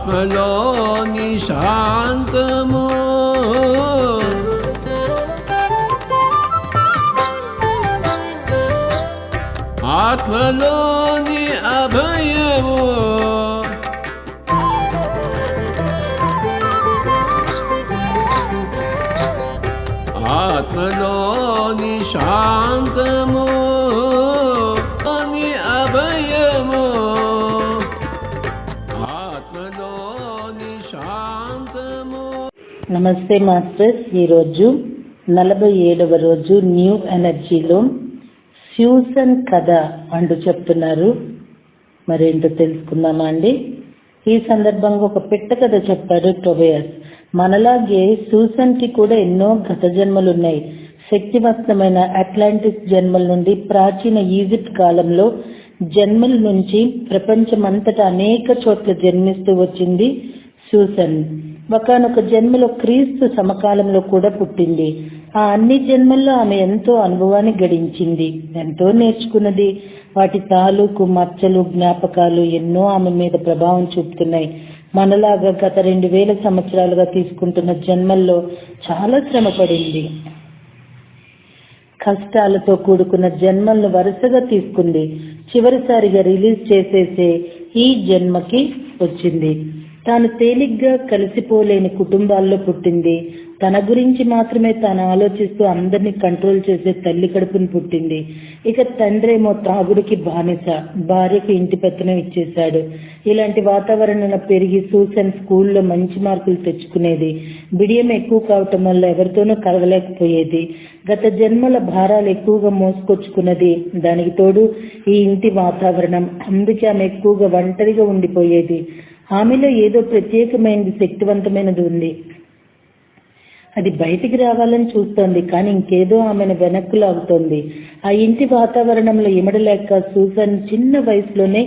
ఆత్మలోని శాంతము ఆత్మలోని అభయము ఆత్మలోని శాంతము అని అభయము ఆత్మలోని శాంతము. నమస్తే మాస్టర్స్. ఈరోజు 47వ రోజు న్యూ ఎనర్జీలో ఫ్యూజన్ కథ అంటూ చెప్తున్నారు. మరేంటో తెలుసుకుందామా అండి. ఈ సందర్భంగా ఒక పిట్ట కథ చెప్పాడు టోబియాస్. మనలాగే సూసన్కి కూడా ఎన్నో గత జన్మలున్నాయి. శక్తివంతమైన అట్లాంటిస్ జన్మల నుండి ప్రాచీన ఈజిప్ట్ కాలంలో జన్మల నుంచి ప్రపంచమంతటా అనేక చోట్ల జన్మిస్తూ వచ్చింది సూసన్. ఒకనొక జన్మలో క్రీస్తు సమకాలంలో కూడా పుట్టింది. ఆ అన్ని జన్మల్లో ఆమె ఎంతో అనుభవాన్ని గడించింది, ఎంతో నేర్చుకున్నది. వాటి తాలూకు మచ్చలు జ్ఞాపకాలు ఎన్నో ఆమె మీద ప్రభావం చూపుతున్నాయి. మనలాగా గత 2000 సంవత్సరాలుగా తీసుకుంటున్న జన్మల్లో చాలా శ్రమ పడింది. కష్టాలతో కూడుకున్న జన్మలను వరుసగా తీసుకుంది. చివరిసారిగా రిలీజ్ చేసేసే ఈ జన్మకి వచ్చింది. తాను తేలిగ్గా కలిసిపోలేని కుటుంబాల్లో పుట్టింది. తన గురించి మాత్రమే తాను ఆలోచిస్తూ అందరినీ కంట్రోల్ చేసే తల్లి కడుపుని పుట్టింది. ఇక తండ్రేమో తాగుడికి బానిస, భార్యకు ఇంటి పెత్తనం ఇచ్చేశాడు. ఇలాంటి వాతావరణంలో పెరిగి సూసన్ స్కూల్లో మంచి మార్కులు తెచ్చుకునేది. బిడియం ఎక్కువ కావటం వల్ల ఎవరితోనూ కలవలేకపోయేది. గత జన్మల భారాలు ఎక్కువగా మోసుకొచ్చుకున్నది. దానికి తోడు ఈ ఇంటి వాతావరణం. అందుకే ఆమె ఎక్కువగా ఒంటరిగా ఉండిపోయేది. ఆమెలో ఏదో ప్రత్యేకమైనది, శక్తివంతమైనది ఉంది. అది బయటికి రావాలని చూస్తోంది, కానీ ఇంకేదో ఆమెను వెనక్కు లాగుతోంది. ఆ ఇంటి వాతావరణంలో ఇమడలేక సూసన్ చిన్న వయసులోనే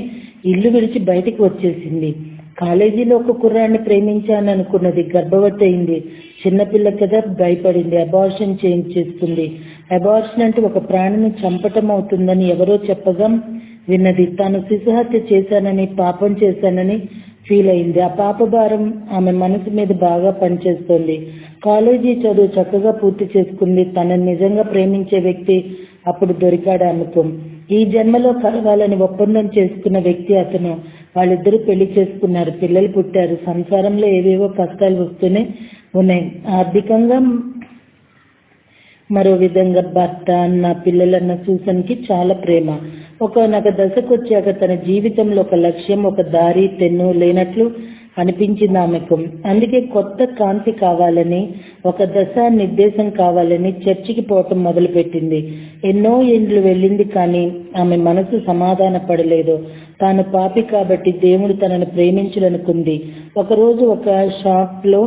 ఇల్లు విడిచి బయటికి వచ్చేసింది. కాలేజీలో ఒక కుర్రాన్ని ప్రేమించాను అనుకున్నది. గర్భవతి అయింది. చిన్నపిల్ల కదా, భయపడింది. అబార్షన్ చేయించేస్తుంది. అబార్షన్ అంటే ఒక ప్రాణిని చంపటం అవుతుందని ఎవరో చెప్పగా విన్నది. తాను శిశుహత్య చేశానని, పాపం చేశానని ఫీల్ అయింది. ఆ పాప భారం ఆమె మనసు మీద బాగా పనిచేస్తోంది. కాలేజీ చదువు చక్కగా పూర్తి చేసుకుంది. తనని నిజంగా ప్రేమించే వ్యక్తి అప్పుడు దొరికాడు ఆమెకు. ఈ జన్మలో కలవాలని ఒప్పందం చేసుకున్న వ్యక్తి అతను. వాళ్ళిద్దరూ పెళ్లి చేసుకున్నారు, పిల్లలు పుట్టారు. సంసారంలో ఏవేవో కష్టాలు వస్తూనే ఉన్నాయి. ఆర్థికంగా, మరో విధంగా భర్త అన్న, పిల్లలన్న సూసన్కి చాలా ప్రేమ. ఒకనొక దశకు వచ్చాక తన జీవితంలో ఒక లక్ష్యం, ఒక దారి తెన్ను లేనట్లు అనిపించింది ఆమెకు. అందుకే కొత్త కాంతి కావాలని, ఒక దశ నిర్దేశం కావాలని చర్చికి పోవటం మొదలుపెట్టింది. ఎన్నో ఏండ్లు వెళ్ళింది, కానీ ఆమె మనసు సమాధాన పడలేదు. తాను పాపి కాబట్టి దేవుడు తనను ప్రేమించాలనుకుంది. ఒకరోజు ఒక షాప్ లో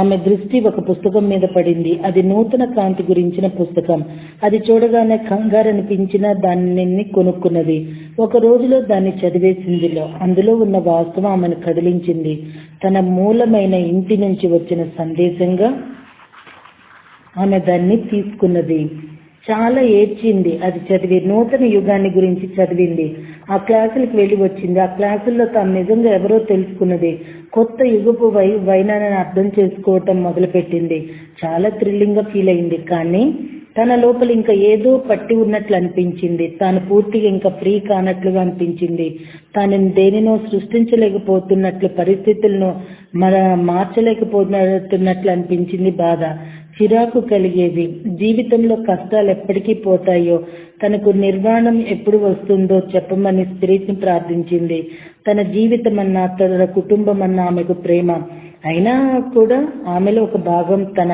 ఆమె దృష్టి ఒక పుస్తకం మీద పడింది. అది నూతన కాంతి గురించిన పుస్తకం. అది చూడగానే కంగారు అనిపించినా దానిని కొనుక్కున్నది. ఒక రోజులో దాన్ని చదివేసింది. అందులో ఉన్న వాస్తవం ఆమెను కదిలించింది. తన మూలమైన ఇంటి నుంచి వచ్చిన సందేశంగా ఆమె దాన్ని తీసుకున్నది. చాలా ఏడ్చింది అది చదివి. నూతన యుగాన్ని గురించి చదివింది. ఆ క్లాసులకు వెళ్ళి వచ్చింది. ఆ క్లాసుల్లో తాను నిజంగా ఎవరో తెలుసుకున్నది. కొత్త యుగపు వైనాన్ని అర్థం చేసుకోవటం మొదలుపెట్టింది. చాలా థ్రిల్లింగ్ గా ఫీల్ అయింది. కానీ తన లోపల ఇంకా ఏదో పట్టి ఉన్నట్లు అనిపించింది. తాను పూర్తిగా ఇంకా ఫ్రీ కానట్లుగా అనిపించింది. తాను దేనినో సృష్టించలేకపోతున్నట్లు, పరిస్థితులను మార్చలేకపోతున్నట్లు అనిపించింది. బాధ, చిరాకు కలిగేది. జీవితంలో కష్టాలు ఎప్పటికీ పోతాయో, తనకు నిర్వాణం ఎప్పుడు వస్తుందో చెప్పమని స్పిరిట్ని ప్రార్థించింది. తన జీవితం అన్నా, తన కుటుంబం అన్నా ఆమెకు ప్రేమ. అయినా కూడా ఆమెలో ఒక భాగం తన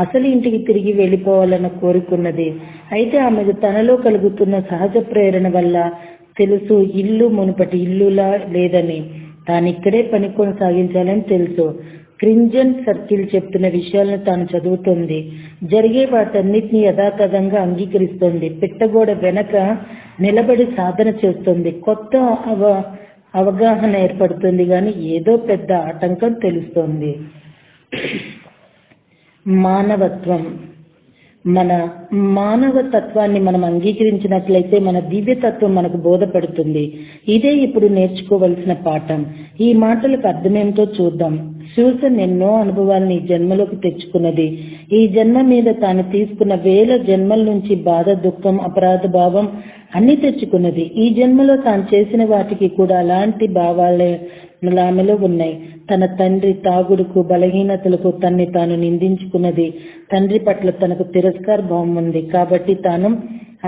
అసలు ఇంటికి తిరిగి వెళ్ళిపోవాలని కోరుకున్నది. అయితే ఆమెకు తనలో కలుగుతున్న సహజ ప్రేరణ వల్ల తెలుసు, ఇల్లు మునుపటి ఇల్లులా లేదని. తాను ఇక్కడే పని కొనసాగించాలని తెలుసు. క్రింజన్ సర్కిల్ చెప్తున్న విషయాలను తాను చదువుతుంది. జరిగే వాటన్నిటిని యథాతథంగా అంగీకరిస్తోంది. పిట్టగోడ వెనక నిలబడి సాధన చేస్తుంది. కొత్త అవగాహన ఏర్పడుతుంది, కానీ ఏదో పెద్ద ఆటంకం తెలుస్తోంది. మానవత్వం. మన మానవ తత్వాన్ని మనం అంగీకరించినట్లయితే మన దివ్యతత్వం మనకు బోధపడుతుంది. ఇదే ఇప్పుడు నేర్చుకోవలసిన పాఠం. ఈ మాటలకు అర్థమేమిటో చూద్దాం. సూసన్ ఎన్నో అనుభవాలను ఈ జన్మలోకి తెచ్చుకున్నది. ఈ జన్మ మీద తాను తీసుకున్న 1000 జన్మల నుంచి బాధ, దుఃఖం, అపరాధ భావం అన్ని తెచ్చుకున్నది. ఈ జన్మలో తాను చేసిన వాటికి కూడా అలాంటి భావాలే ఆమెలో ఉన్నాయి. తన తండ్రి తాగుడుకు, బలహీనతలకు తన్ని తాను నిందించుకున్నది. తండ్రి పట్ల తనకు తిరస్కార భావం ఉంది కాబట్టి తాను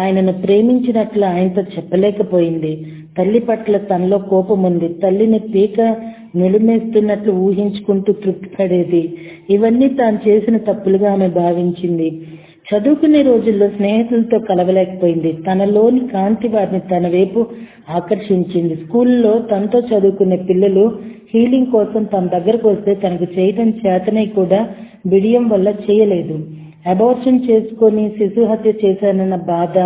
ఆయనను ప్రేమించినట్లు ఆయనతో చెప్పలేకపోయింది. తల్లి పట్ల తనలో కోపం ఉంది. తల్లిని పీక నులిమేస్తున్నట్లు ఊహించుకుంటూ తృప్తి పడేది. ఇవన్నీ తాను చేసిన తప్పులుగా ఆమె భావించింది. చదువుకునే రోజుల్లో స్నేహితులతో కలవలేకపోయింది. తనలోని కాంతి వారిని తన వైపు ఆకర్షించింది. స్కూల్లో తనతో చదువుకునే పిల్లలు హీలింగ్ కోసం తన దగ్గరకు వస్తే తనకు చేయడం చేతనై కూడా బిడియం వల్ల చేయలేదు. అబార్షన్ చేసుకొని శిశు హత్య చేశానన్న బాధ,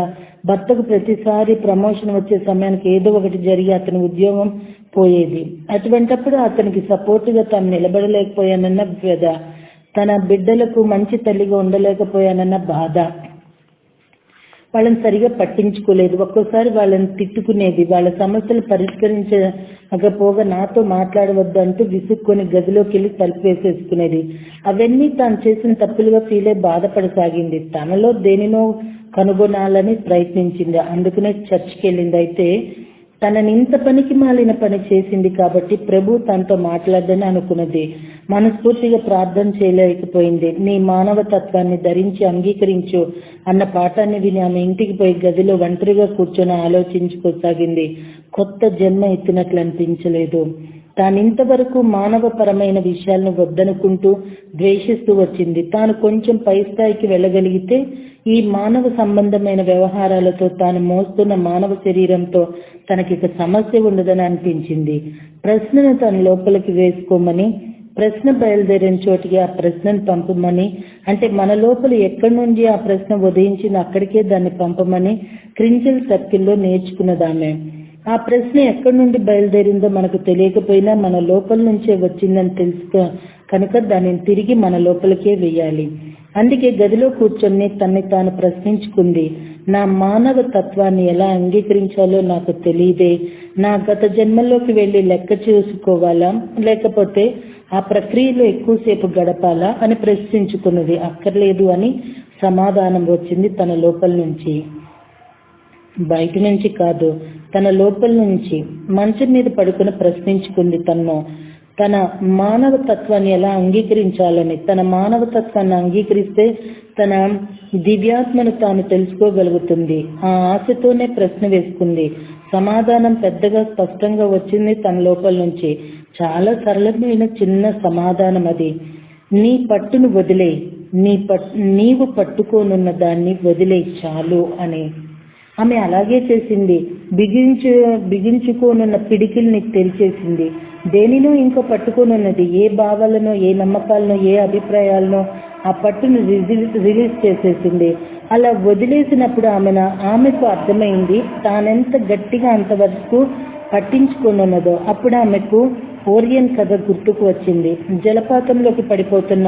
భర్తకు ప్రతిసారి ప్రమోషన్ వచ్చే సమయానికి ఏదో ఒకటి జరిగి అతని ఉద్యోగం పోయేది. అటువంటప్పుడు అతనికి సపోర్టుగా తాను నిలబడలేకపోయానన్న వ్యధ, తన బిడ్డలకు మంచి తల్లిగా ఉండలేకపోయానన్న బాధ, వాళ్ళని సరిగా పట్టించుకోలేదు. ఒక్కోసారి వాళ్ళని తిట్టుకునేది. వాళ్ళ సమస్యలు పరిష్కరించకపోగా నాతో మాట్లాడవద్దు అంటూ విసుక్కొని గదిలోకి వెళ్ళి తలుపు వేసేసుకునేది. అవన్నీ తాను చేసిన తప్పులుగా ఫీలై బాధపడసాగింది. తనలో దేనినో కనుగొనాలని ప్రయత్నించింది. అందుకనే చర్చికి వెళ్ళింది. అయితే తనని ఇంత పనికి మాలిన పని చేసింది కాబట్టి ప్రభు తనతో మాట్లాడదని అనుకున్నది. మనస్ఫూర్తిగా ప్రార్థన చేయలేకపోయింది. నీ మానవ తత్వాన్ని ధరించి అంగీకరించు అన్న పాఠాన్ని విని ఆమె ఇంటికి పోయి గదిలో ఒంటరిగా కూర్చొని ఆలోచించుకోసాగింది. కొత్త జన్మ ఎత్తినట్లు అనిపించలేదు. తాను ఇంతవరకు మానవపరమైన విషయాలను వద్దనుకుంటూ ద్వేషిస్తూ వచ్చింది. తాను కొంచెం పై స్థాయికి వెళ్ళగలిగితే ఈ మానవ సంబంధమైన వ్యవహారాలతో తాను మోస్తున్న మానవ శరీరంతో తనకిక సమస్య ఉండదని అనిపించింది. ప్రశ్నను తన లోపలికి వేసుకోమని, ప్రశ్న బయలుదేరిన చోటికి ఆ ప్రశ్నను పంపమని, అంటే మన లోపల ఎక్కడి నుంచి ఆ ప్రశ్న ఉదయించింది అక్కడికే దాన్ని పంపమని క్రింజల్ సర్కిల్లో నేర్చుకున్నదామె. ఆ ప్రశ్న ఎక్కడి నుండి బయలుదేరిందో మనకు తెలియకపోయినా మన లోపల నుంచే వచ్చిందని తెలుసుకో కనుక దానిని తిరిగి మన లోపలికే వేయాలి. అందుకే గదిలో కూర్చొని తన్ని తాను ప్రశ్నించుకుంది. నా మానవ తత్వాన్ని ఎలా అంగీకరించాలో నాకు తెలియదే. నా గత జన్మల్లోకి వెళ్ళి లెక్క చూసుకోవాలా, లేకపోతే ఆ ప్రక్రియలో ఎక్కువసేపు గడపాలా అని ప్రశ్నించుకున్నది. అక్కర్లేదు అని సమాధానం వచ్చింది తన లోపల నుంచి. బయట నుంచి కాదు, తన లోపల నుంచి. మంచం మీద పడుకుని ప్రశ్నించుకుంది తన మానవ తత్వాన్ని ఎలా అంగీకరించాలని. తన మానవ తత్వాన్ని అంగీకరిస్తే తన దివ్యాత్మను తాను తెలుసుకోగలుగుతుంది. ఆ ఆశతోనే ప్రశ్న వేసుకుంది. సమాధానం పెద్దగా స్పష్టంగా వచ్చింది తన లోపల నుంచి. చాలా సరళమైన చిన్న సమాధానం అది. నీ పట్టును వదిలే, నీవు పట్టుకోనున్న దాన్ని వదిలే చాలు అని. ఆమె అలాగే చేసింది. బిగించుకోనున్న పిడికిల్ని తెరిచేసింది. దేనినో ఇంకో పట్టుకోనున్నది. ఏ భావాలనో, ఏ నమ్మకాలనో, ఏ అభిప్రాయాలనో ఆ పట్టును రిలీజ్ చేసేసింది. అలా వదిలేసినప్పుడు ఆమెకు అర్థమైంది తానెంత గట్టిగా అంతవరకు పట్టించుకున్నదో. అప్పుడు ఆమెకు ఓరియన్ కథ గుర్తుకు వచ్చింది. జలపాతంలోకి పడిపోతున్న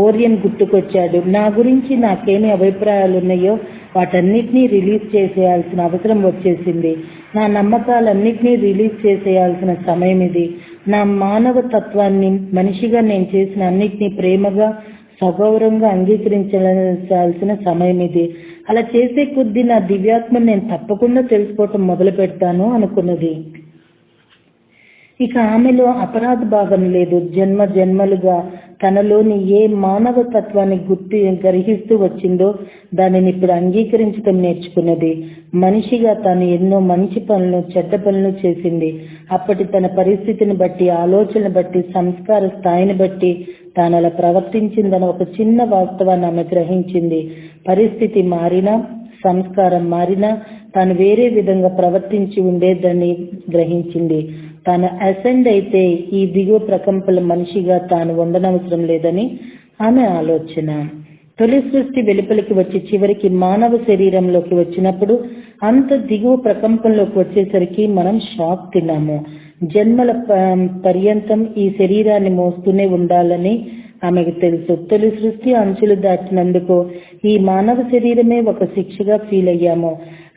ఓరియన్ గుర్తుకొచ్చాడు. నా గురించి నాకేమి అభిప్రాయాలు ఉన్నాయో వాటన్నిటినీ రిలీజ్ చేసేయాల్సిన అవసరం వచ్చేసింది. నా నమ్మకాలన్నిటినీ రిలీజ్ చేసేయాల్సిన సమయం ఇది. నా మానవ తత్వాన్ని, మనిషిగా నేను చేసిన అన్నిటినీ ప్రేమగా, సగౌరవంగా అంగీకరించాల్సిన సమయం ఇది. అలా చేసే కొద్దీ నా దివ్యాత్మను నేను తప్పకుండా తెలుసుకోవటం మొదలు పెడతాను అనుకున్నది. ఇక ఆమెలో అపరాధ భావన లేదు. జన్మలుగా తనలోని ఏ మానవ తత్వాన్ని గ్రహిస్తూ వచ్చిందో దానిని ఇప్పుడు అంగీకరించడం నేర్చుకున్నది. మనిషిగా తాను ఎన్నో మంచి పనులు, చెడ్డ పనులు చేసింది. అప్పటి తన పరిస్థితిని బట్టి, ఆలోచనను బట్టి, సంస్కార స్థాయిని బట్టి తాను అలా ప్రవర్తించిందని ఒక చిన్న వాస్తవాన్ని ఆమె గ్రహించింది. పరిస్థితి మారినా, సంస్కారం మారినా తాను వేరే విధంగా ప్రవర్తించి ఉండేదని గ్రహించింది. తాను అసెండ్ అయితే ఈ దిగువ ప్రకంపల మనిషిగా తాను ఉండనవసరం లేదని ఆమె ఆలోచన. తొలి సృష్టి వెలుపలికి వచ్చి చివరికి మానవ శరీరంలోకి వచ్చినప్పుడు అంత దిగువ ప్రకంపంలోకి వచ్చేసరికి మనం షాక్ తిన్నాము. జన్మల పర్యంతం ఈ శరీరాన్ని మోస్తూనే ఉండాలని ఆమెకు తెలుసు, తొలి సృష్టి అంచులు దాటినందుకు ఈ మానవ శరీరమే ఒక శిక్షగా ఫీల్ అయ్యాము.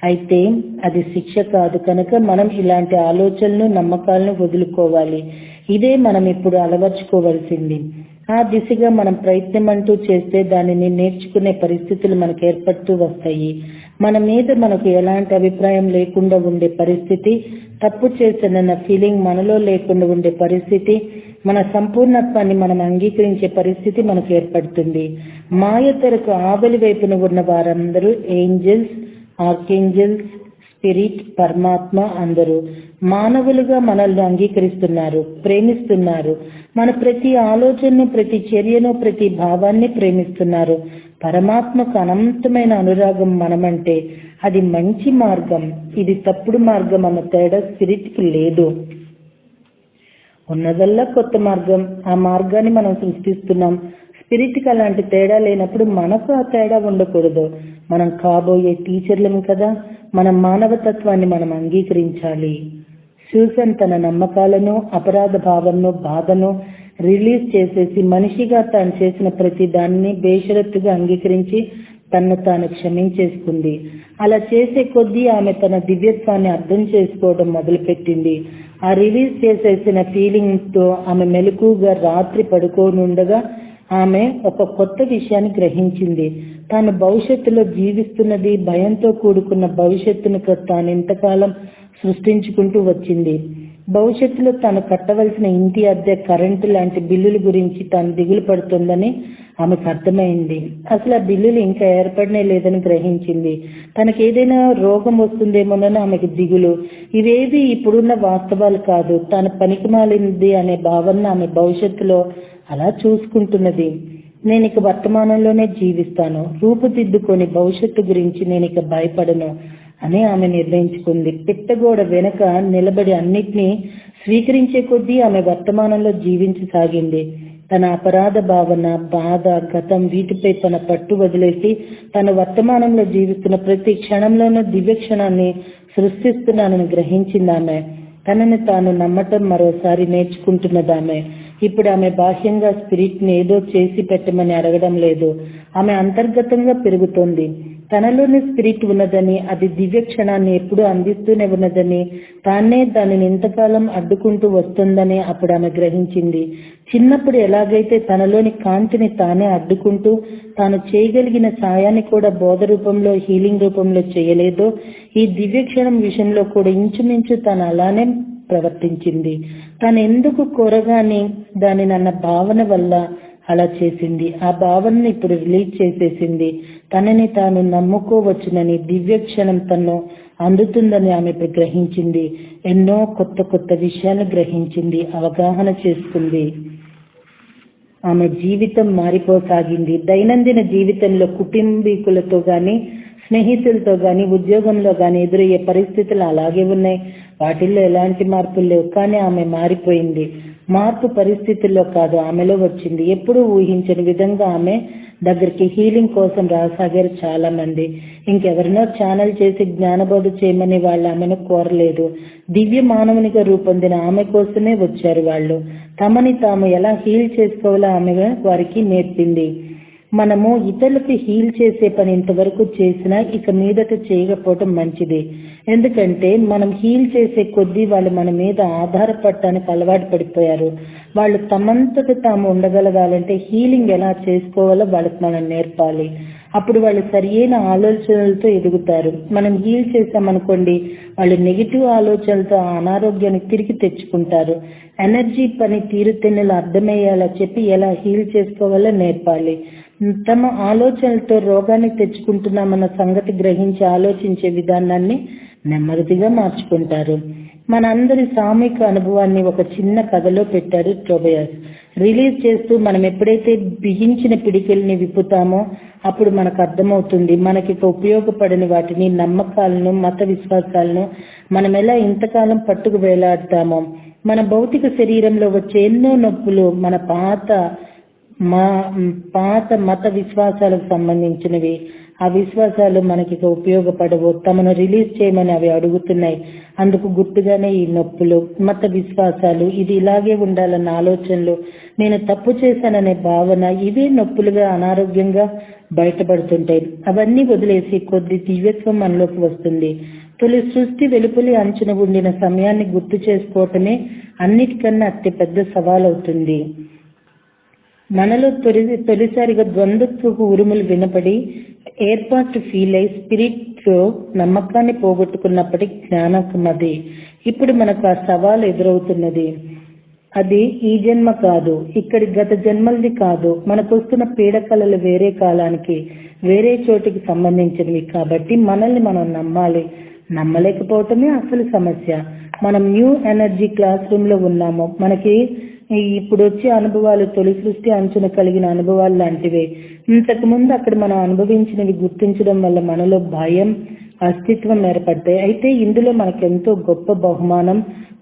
అయితే అది శిక్ష కాదు కనుక మనం ఇలాంటి ఆలోచనలు, నమ్మకాలను వదులుకోవాలి. ఇదే మనం ఇప్పుడు అలవర్చుకోవలసింది. ఆ దిశగా మనం ప్రయత్నం అంటూ చేస్తే దానిని నేర్చుకునే పరిస్థితులు మనకు ఏర్పడుతూ వస్తాయి. మన మీద మనకు ఎలాంటి అభిప్రాయం లేకుండా ఉండే పరిస్థితి, తప్పు చేశానన్న ఫీలింగ్ మనలో లేకుండా ఉండే పరిస్థితి, మన సంపూర్ణత్వాన్ని మనం అంగీకరించే పరిస్థితి మనకు ఏర్పడుతుంది. మాయ తెరకు ఆవలి వైపున ఉన్న వారందరూ ఏంజల్స్, ఆర్కేంజల్స్, స్పిరిట్, పరమాత్మ అందరూ మానవులుగా మనల్ని అంగీకరిస్తున్నారు, ప్రేమిస్తున్నారు. మన ప్రతి ఆలోచనను, ప్రతి చర్యను, ప్రతి భావాన్ని ప్రేమిస్తున్నారు. పరమాత్మకు అనంతమైన అనురాగం మనమంటే అది మంచి మార్గం, ఇది తప్పుడు మార్గం అన్న తేడా స్పిరిట్కి లేదు. ఉన్నదల్లా కొత్త మార్గం, ఆ మార్గాన్ని మనం సృష్టిస్తున్నాం. స్పిరిట్కి అలాంటి తేడా లేనప్పుడు మనకు ఆ తేడా ఉండకూడదు. మనం కాబోయే టీచర్లం కదా, మన మానవతత్వాన్ని మనం అంగీకరించాలి. సూసన్ తన నమ్మకాలను, అపరాధ భావనను, బాధను రిలీజ్ చేసేసి మనిషిగా తాను చేసిన ప్రతి దానిని బేషరత్తుగా అంగీకరించి తన్ను తాను క్షమించేసుకుంది. అలా చేసే కొద్దీ ఆమె తన దివ్యత్వాన్ని అర్థం చేసుకోవడం మొదలుపెట్టింది. ఆ రిలీజ్ చేసేసిన ఫీలింగ్ తో ఆమె మెలకుగా రాత్రి పడుకోనుండగా ఆమె ఒక కొత్త విషయాన్ని గ్రహించింది. తాను భవిష్యత్తులో జీవిస్తున్నది భయంతో కూడుకున్న భవిష్యత్తును తాను ఇంతకాలం సృష్టించుకుంటూ వచ్చింది. భవిష్యత్తులో తాను కట్టవలసిన ఇంటి అద్దె, కరెంటు లాంటి బిల్లుల గురించి తాను దిగులు పడుతుందని ఆమెకు అర్థమైంది. అసలు ఆ బిల్లులు ఇంకా ఏర్పడనే లేదని గ్రహించింది. తనకి ఏదైనా రోగం వస్తుందేమోనని ఆమెకు దిగులు. ఇవేవి ఇప్పుడున్న వాస్తవాలు కాదు, తాను పనికిమాలింది అనే భావన ఆమె భవిష్యత్తులో అలా చూసుకుంటున్నది. నేను ఇక వర్తమానంలోనే జీవిస్తాను, రూపుదిద్దుకొని భవిష్యత్తు గురించి నేను ఇక భయపడను అని ఆమె నిర్ణయించుకుంది. పిట్టగోడ వెనక నిలబడి అన్నిటినీ స్వీకరించే కొద్దీ ఆమె వర్తమానంలో జీవించసాగింది. తన అపరాధ భావన, బాధ, గతం వీటిపై తన పట్టు వదిలేసి తన వర్తమానంలో జీవిస్తున్న ప్రతి క్షణంలోనూ దివ్య క్షణాన్ని సృష్టిస్తున్నానని గ్రహించిందామె. తనని తాను నమ్మటం మరోసారి నేర్చుకుంటున్నదామె. ఇప్పుడు ఆమె బాహ్యంగా స్పిరిట్ ని ఏదో చేసి పెట్టమని అడగడం లేదు. ఆమె అంతర్గతంగా పెరుగుతోంది. తనలోని స్పిరిట్ ఉన్నదని, అది దివ్య క్షణాన్ని ఎప్పుడూ అందిస్తూనే ఉన్నదని, తానే దానిని ఇంతకాలం అడ్డుకుంటూ వస్తుందని అప్పుడు ఆమె గ్రహించింది. చిన్నప్పుడు ఎలాగైతే తనలోని కాంతిని తానే అడ్డుకుంటూ తాను చేయగలిగిన సాయాన్ని కూడా బోధ రూపంలో, హీలింగ్ రూపంలో చేయలేదో, ఈ దివ్య క్షణం విషయంలో కూడా ఇంచుమించు తాను అలానే ప్రవర్తించింది. తాను ఎందుకు కోరగాని దానిని అన్న భావన వల్ల అలా చేసింది. ఆ భావనను ఇప్పుడు రిలీజ్ చేసేసింది. తనని తాను నమ్ముకోవచ్చునని, దివ్య క్షణం తను అందుతుందని ఆమె ఇప్పుడు గ్రహించింది. ఎన్నో కొత్త కొత్త విషయాలు గ్రహించింది, అవగాహన చేసుకుంది. ఆమె జీవితం మారిపోసాగింది. దైనందిన జీవితంలో కుటుంబీకులతో గాని, స్నేహితులతో గాని, ఉద్యోగంలో గాని ఎదురయ్యే పరిస్థితులు అలాగే ఉన్నాయి. వాటిల్లో ఎలాంటి మార్పులు లేవు. కానీ ఆమె మారిపోయింది. మార్పు పరిస్థితుల్లో కాదు, ఆమెలో వచ్చింది. ఎప్పుడూ ఊహించని విధంగా ఆమె దగ్గరికి హీలింగ్ కోసం రాసాగారు చాలా మంది. ఇంకెవరినో ఛానల్ చేసి జ్ఞానబోధ చేయమని వాళ్ళు ఆమెను కోరలేదు. దివ్య మానవునిగా రూపొందిన ఆమె కోసమే వచ్చారు వాళ్ళు. తమని తాము ఎలా హీల్ చేసుకోవాలో ఆమె వారికి నేర్పింది. మనము ఇతరులకు హీల్ చేసే పని ఇంతవరకు చేసినా ఇక మీదట చేయకపోవటం మంచిది. ఎందుకంటే మనం హీల్ చేసే కొద్దీ వాళ్ళు మన మీద ఆధారపడటానికి అలవాటు పడిపోయారు. వాళ్ళు తమంతట తాము ఉండగలగాలంటే హీలింగ్ ఎలా చేసుకోవాలో వాళ్ళకి మనం నేర్పాలి. అప్పుడు వాళ్ళు సరియైన ఆలోచనలతో ఎదుగుతారు. మనం హీల్ చేసామనుకోండి, వాళ్ళు నెగిటివ్ ఆలోచనలతో ఆ అనారోగ్యాన్ని తిరిగి తెచ్చుకుంటారు. ఎనర్జీ పని తీరుతెన్నులు అర్థమయ్యేలా చెప్పి ఎలా హీల్ చేసుకోవాలో నేర్పాలి. తమ ఆలోచనలతో రోగాన్ని తెచ్చుకుంటున్నామన్న సంగతి గ్రహించి ఆలోచించే విధానాన్ని నెమ్మదిగా మార్చుకుంటారు. మనందరి సామూహిక అనుభవాన్ని ఒక చిన్న కథలో పెట్టారు టోబియాస్. రిలీజ్ చేస్తూ మనం ఎప్పుడైతే బిగించిన పిడికిల్ని విప్పుతామో అప్పుడు మనకు అర్థమవుతుంది మనకి ఉపయోగపడని వాటిని, నమ్మకాలను, మత విశ్వాసాలను మనం ఎలా ఇంతకాలం పట్టుకు వేలాడతామో. మన భౌతిక శరీరంలో వచ్చే ఎన్నో నొప్పులు మన పాత మత విశ్వాసాలకు సంబంధించినవి. ఆ విశ్వాసాలు మనకి ఉపయోగపడవు. తమను రిలీజ్ చేయమని అవి అడుగుతున్నాయి. అందుకు గుర్తుగానే ఈ నొప్పులు, మత విశ్వాసాలు, ఇది ఇలాగే ఉండాలన్న ఆలోచనలు, నేను తప్పు చేశాననే భావన, ఇవే నొప్పులుగా అనారోగ్యంగా బయటపడుతుంటాయి. అవన్నీ వదిలేసి కొద్ది దివ్యత్వం మనలోకి వస్తుంది. తొలి సృష్టి వెలుపలి అంచున ఉండిన సమయాన్ని గుర్తు చేసుకోవటమే అన్నిటికన్నా అతిపెద్ద సవాల్ అవుతుంది. మనలో తొలిసారిగా ద్వంద్వత్వపు ఉరుములు వినపడి ఏర్పాటు ఫీల్ అయి స్పిరిట్ లో నమ్మకాన్ని పోగొట్టుకున్నప్పటి జ్ఞానకం అది. ఇప్పుడు మనకు ఆ సవాల్ ఎదురవుతున్నది. అది ఈ జన్మ కాదు, ఇక్కడి గత జన్మలది కాదు. మనకు వస్తున్న పీడకలలు వేరే కాలానికి, వేరే చోటికి సంబంధించినవి. కాబట్టి మనల్ని మనం నమ్మాలి. నమ్మలేకపోవటమే అసలు సమస్య. మనం న్యూ ఎనర్జీ క్లాస్ రూమ్ లో ఉన్నాము. మనకి ఇప్పుడు వచ్చే అనుభవాలు తొలి సృష్టి అంచున కలిగిన అనుభవాలు లాంటివే. ఇంతకు ముందు అక్కడ మనం అనుభవించినవి గుర్తించడం వల్ల మనలో భయం, అస్తిత్వం ఏర్పడతాయి. అయితే ఇందులో మనకెంతో గొప్ప బహుమానం,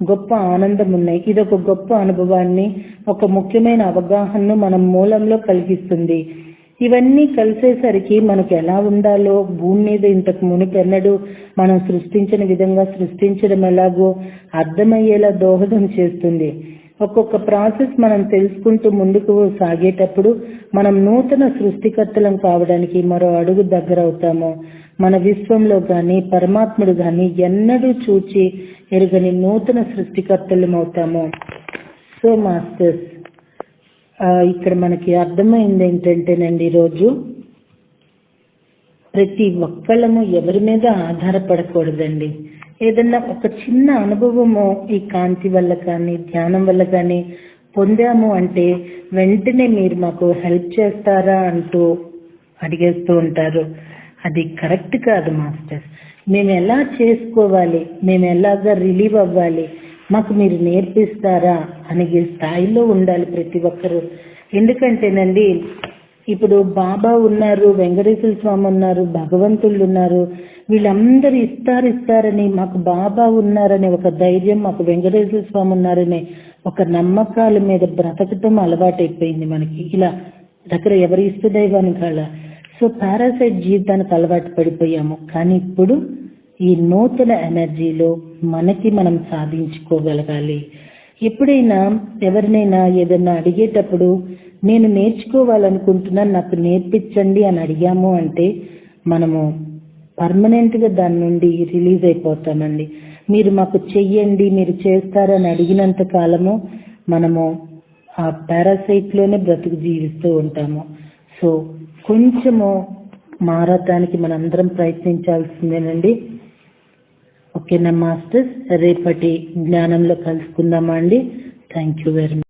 గొప్ప ఆనందం ఉన్నాయి. ఇదొక గొప్ప అనుభవాన్ని, ఒక ముఖ్యమైన అవగాహనను మనం మూలంలో కలిగిస్తుంది. ఇవన్నీ కలిసేసరికి మనకు ఎలా ఉండాలో, భూమి మీద ఇంతకు మునుపెన్నడూ మనం సృష్టించిన విధంగా సృష్టించడం ఎలాగో అర్థమయ్యేలా దోహదం చేస్తుంది. ఒక్కొక్క ప్రాసెస్ మనం తెలుసుకుంటూ ముందుకు సాగేటప్పుడు మనం నూతన సృష్టికర్తలం కావడానికి మరో అడుగు దగ్గర అవుతాము. మన విశ్వంలో గాని, పరమాత్ముడు గాని ఎన్నడూ చూచి ఎరుగని నూతన సృష్టికర్తలం అవుతాము. సో మాస్టర్స్, ఇక్కడ మనకి అర్థమైంది ఏంటంటేనండి, ఈరోజు ప్రతి ఒక్కళ్ళము ఎవరి మీద ఆధారపడకూడదండి. ఏదన్నా ఒక చిన్న అనుభవము ఈ కాంతి వల్ల కానీ, ధ్యానం వల్ల కానీ పొందాము అంటే వెంటనే మీరు మాకు హెల్ప్ చేస్తారా అంటూ అడిగేస్తూ ఉంటారు. అది కరెక్ట్ కాదు మాస్టర్స్. మేము ఎలా చేసుకోవాలి, మేము ఎలాగా రిలీవ్ అవ్వాలి, మాకు మీరు నేర్పిస్తారా అనే స్థాయిలో ఉండాలి ప్రతి ఒక్కరూ. ఎందుకంటేనండి, ఇప్పుడు బాబా ఉన్నారు, వెంకటేశ్వర స్వామి ఉన్నారు, భగవంతుళ్ళు ఉన్నారు. వీళ్ళందరూ ఇస్తారని, మాకు బాబా ఉన్నారనే ఒక ధైర్యం, మాకు వెంకటేశ్వర స్వామి ఉన్నారనే ఒక నమ్మకాల మీద బ్రతకటం అలవాటైపోయింది మనకి. ఇలా దగ్గర ఎవరి ఇష్టదైవాన్ని కాల. సో పారాసైట్ జీవితానికి అలవాటు పడిపోయాము. కానీ ఇప్పుడు ఈ నూతన ఎనర్జీలో మనకి మనం సాధించుకోగలగాలి. ఎప్పుడైనా ఎవరినైనా ఏదైనా అడిగేటప్పుడు నేను నేర్చుకోవాలనుకుంటున్నాను, నాకు నేర్పించండి అని అడిగాము అంటే మనము పర్మనెంట్ గా దాని నుండి రిలీజ్ అయిపోతామండి. మీరు మాకు చెయ్యండి, మీరు చేస్తారని అడిగినంత కాలము మనము ఆ పారాసైట్ లోనే బ్రతుకు జీవిస్తూ ఉంటాము. సో కొంచెము మారటానికి మనందరం ప్రయత్నించాల్సిందేనండి. ఓకేనా మాస్టర్స్, రేపటి జ్ఞానంలో కలుసుకుందామా అండి. Thank you very much.